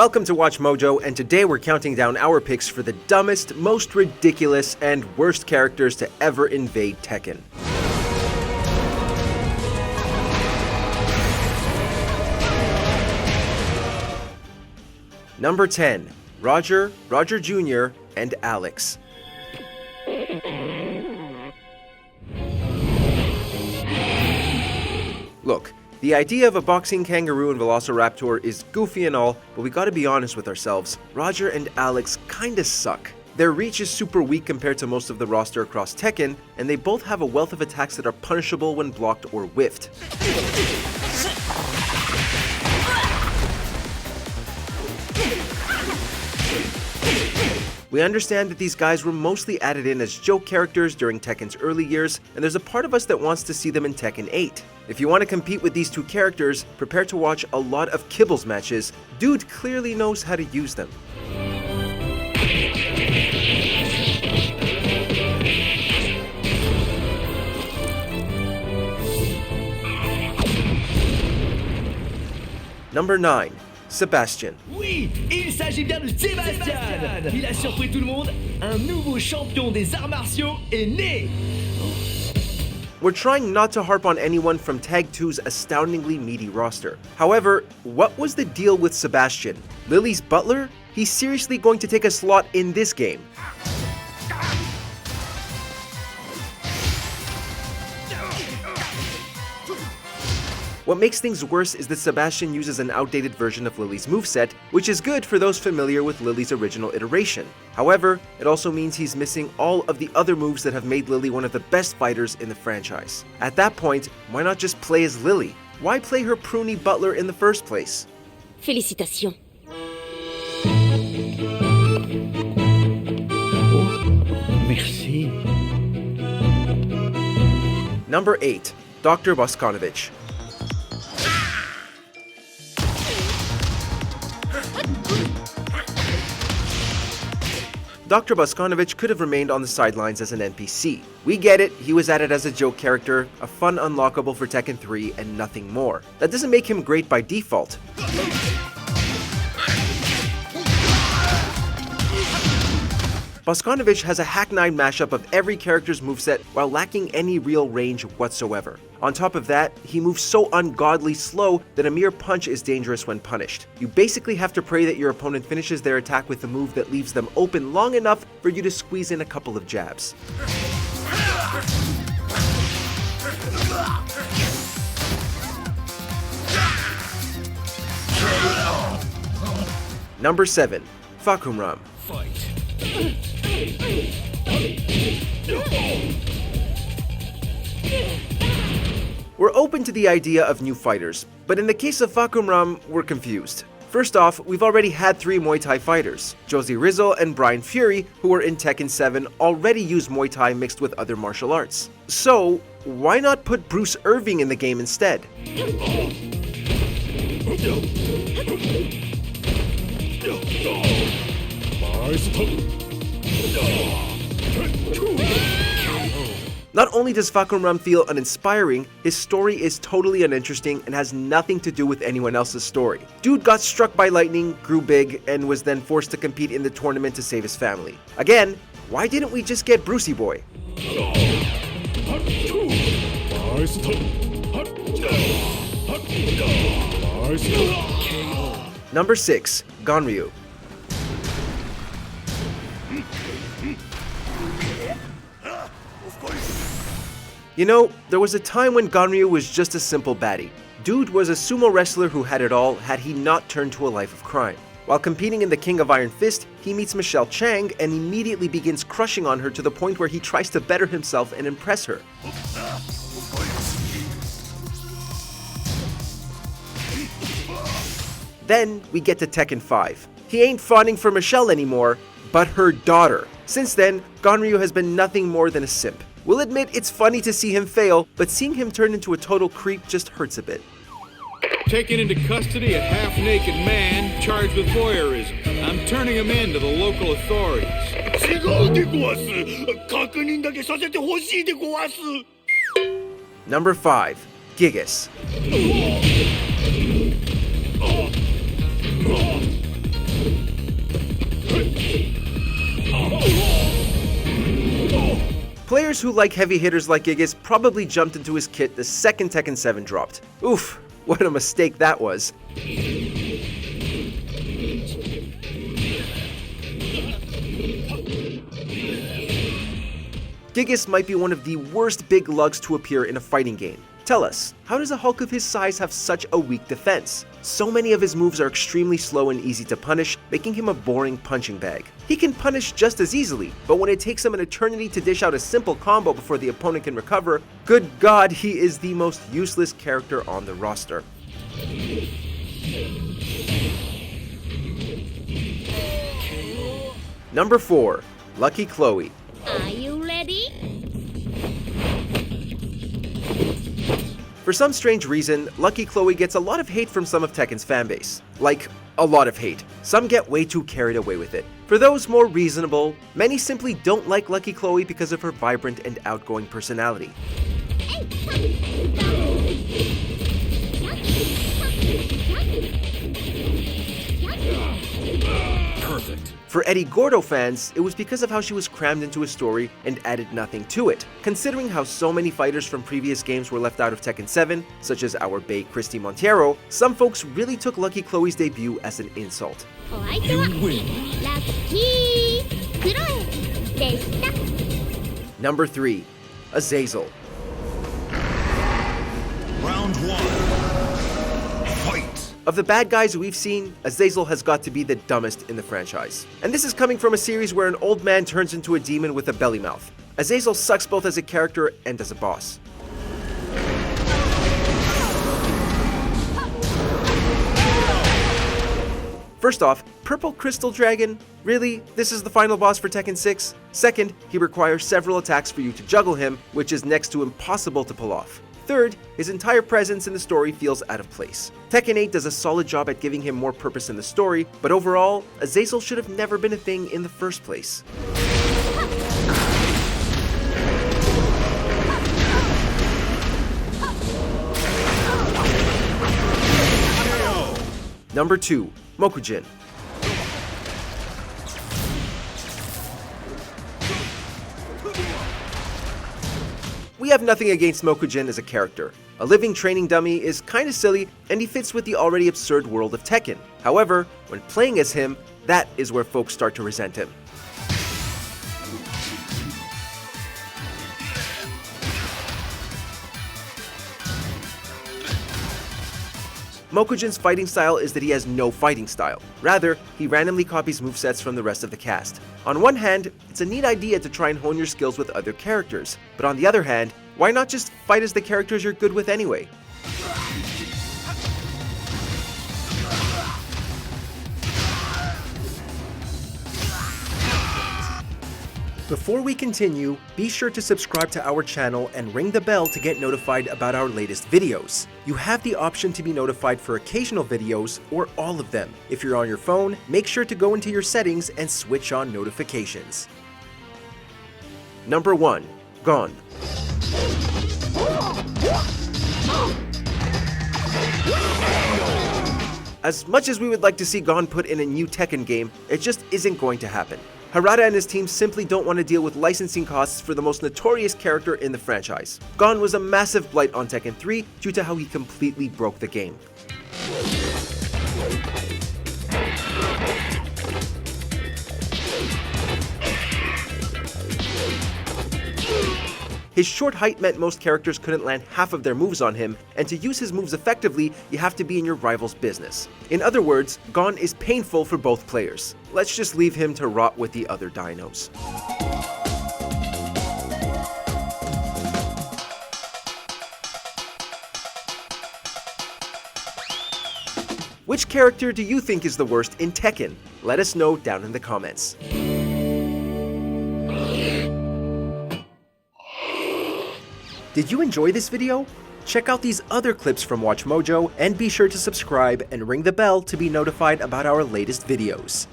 Welcome to Watch Mojo, and today we're counting down our picks for the dumbest, most ridiculous, and worst characters to ever invade Tekken. Number 10. Roger, Roger Jr., and Alex. Look, the idea of a boxing kangaroo and velociraptor is goofy and all, but we gotta be honest with ourselves. Roger and Alex kinda suck. Their reach is super weak compared to most of the roster across Tekken, and they both have a wealth of attacks that are punishable when blocked or whiffed. We understand that these guys were mostly added in as joke characters during Tekken's early years, and there's a part of us that wants to see them in Tekken 8. If you want to compete with these two characters, prepare to watch a lot of Kibbles matches. Dude clearly knows how to use them. Number 9. Sebastian. Oui, il s'agit bien de Sebastian. Il a surpris tout le monde. Un nouveau champion des arts martiaux est né. We're trying not to harp on anyone from Tag 2's astoundingly meaty roster. However, what was the deal with Sebastian? Lily's butler? He's seriously going to take a slot in this game. What makes things worse is that Sebastian uses an outdated version of Lily's moveset, which is good for those familiar with Lily's original iteration. However, it also means he's missing all of the other moves that have made Lily one of the best fighters in the franchise. At that point, why not just play as Lily? Why play her pruny butler in the first place? Félicitations. Merci. Number 8. Dr. Bosconovitch. Dr. Bosconovitch could have remained on the sidelines as an NPC. We get it, he was added as a joke character, a fun unlockable for Tekken 3, and nothing more. That doesn't make him great by default. Bosconovitch has a hack-9 mashup of every character's moveset while lacking any real range whatsoever. On top of that, he moves so ungodly slow that a mere punch is dangerous when punished. You basically have to pray that your opponent finishes their attack with a move that leaves them open long enough for you to squeeze in a couple of jabs. Number 7. Faum Ram. Fight. We're open to the idea of new fighters, but in the case of Faum Ram, we're confused. First off, we've already had 3 Muay Thai fighters. Josie Rizzo and Brian Fury, who were in Tekken 7, already use Muay Thai mixed with other martial arts. So, why not put Bruce Irving in the game instead? Not only does Faum Ram feel uninspiring, his story is totally uninteresting and has nothing to do with anyone else's story. Dude got struck by lightning, grew big, and was then forced to compete in the tournament to save his family. Again, why didn't we just get Brucey Boy? Number 6. Ganryu. You know, there was a time when Ganryu was just a simple baddie. Dude was a sumo wrestler who had it all had he not turned to a life of crime. While competing in the King of Iron Fist, he meets Michelle Chang and immediately begins crushing on her to the point where he tries to better himself and impress her. Then we get to Tekken 5. He ain't fawning for Michelle anymore, but her daughter. Since then, Ganryu has been nothing more than a simp. We'll admit it's funny to see him fail, but seeing him turn into a total creep just hurts a bit. Taken into custody a half-naked man charged with voyeurism. I'm turning him in to the local authorities. Number 5. Gigas. Players who like heavy hitters like Gigas probably jumped into his kit the second Tekken 7 dropped. Oof, what a mistake that was. Gigas might be one of the worst big lugs to appear in a fighting game. Tell us, how does a Hulk of his size have such a weak defense? So many of his moves are extremely slow and easy to punish, making him a boring punching bag. He can punish just as easily, but when it takes him an eternity to dish out a simple combo before the opponent can recover, good God, he is the most useless character on the roster. Number 4. Lucky Chloe. Are you ready? For some strange reason, Lucky Chloe gets a lot of hate from some of Tekken's fanbase. Like, a lot of hate. Some get way too carried away with it. For those more reasonable, many simply don't like Lucky Chloe because of her vibrant and outgoing personality. Perfect. For Eddie Gordo fans, it was because of how she was crammed into a story and added nothing to it. Considering how so many fighters from previous games were left out of Tekken 7, such as our bae Christy Monteiro, some folks really took Lucky Chloe's debut as an insult. Number 3. Azazel. Round 1. Fight! Of the bad guys we've seen, Azazel has got to be the dumbest in the franchise. And this is coming from a series where an old man turns into a demon with a belly mouth. Azazel sucks both as a character and as a boss. First off, Purple Crystal Dragon? Really? This is the final boss for Tekken 6? Second, he requires several attacks for you to juggle him, which is next to impossible to pull off. Third, his entire presence in the story feels out of place. Tekken 8 does a solid job at giving him more purpose in the story, but overall, Azazel should have never been a thing in the first place. Number 2. Mochin. We have nothing against Mochin as a character. A living training dummy is kinda silly, and he fits with the already absurd world of Tekken. However, when playing as him, that is where folks start to resent him. Mochin's fighting style is that he has no fighting style. Rather, he randomly copies movesets from the rest of the cast. On one hand, it's a neat idea to try and hone your skills with other characters, but on the other hand, why not just fight as the characters you're good with anyway? Before we continue, be sure to subscribe to our channel and ring the bell to get notified about our latest videos. You have the option to be notified for occasional videos or all of them. If you're on your phone, make sure to go into your settings and switch on notifications. Number 1. Gone. As much as we would like to see Gon put in a new Tekken game, it just isn't going to happen. Harada and his team simply don't want to deal with licensing costs for the most notorious character in the franchise. Gon was a massive blight on Tekken 3 due to how he completely broke the game. His short height meant most characters couldn't land half of their moves on him, and to use his moves effectively, you have to be in your rival's business. In other words, Gon is painful for both players. Let's just leave him to rot with the other dinos. Which character do you think is the worst in Tekken? Let us know down in the comments. Did you enjoy this video? Check out these other clips from WatchMojo and be sure to subscribe and ring the bell to be notified about our latest videos.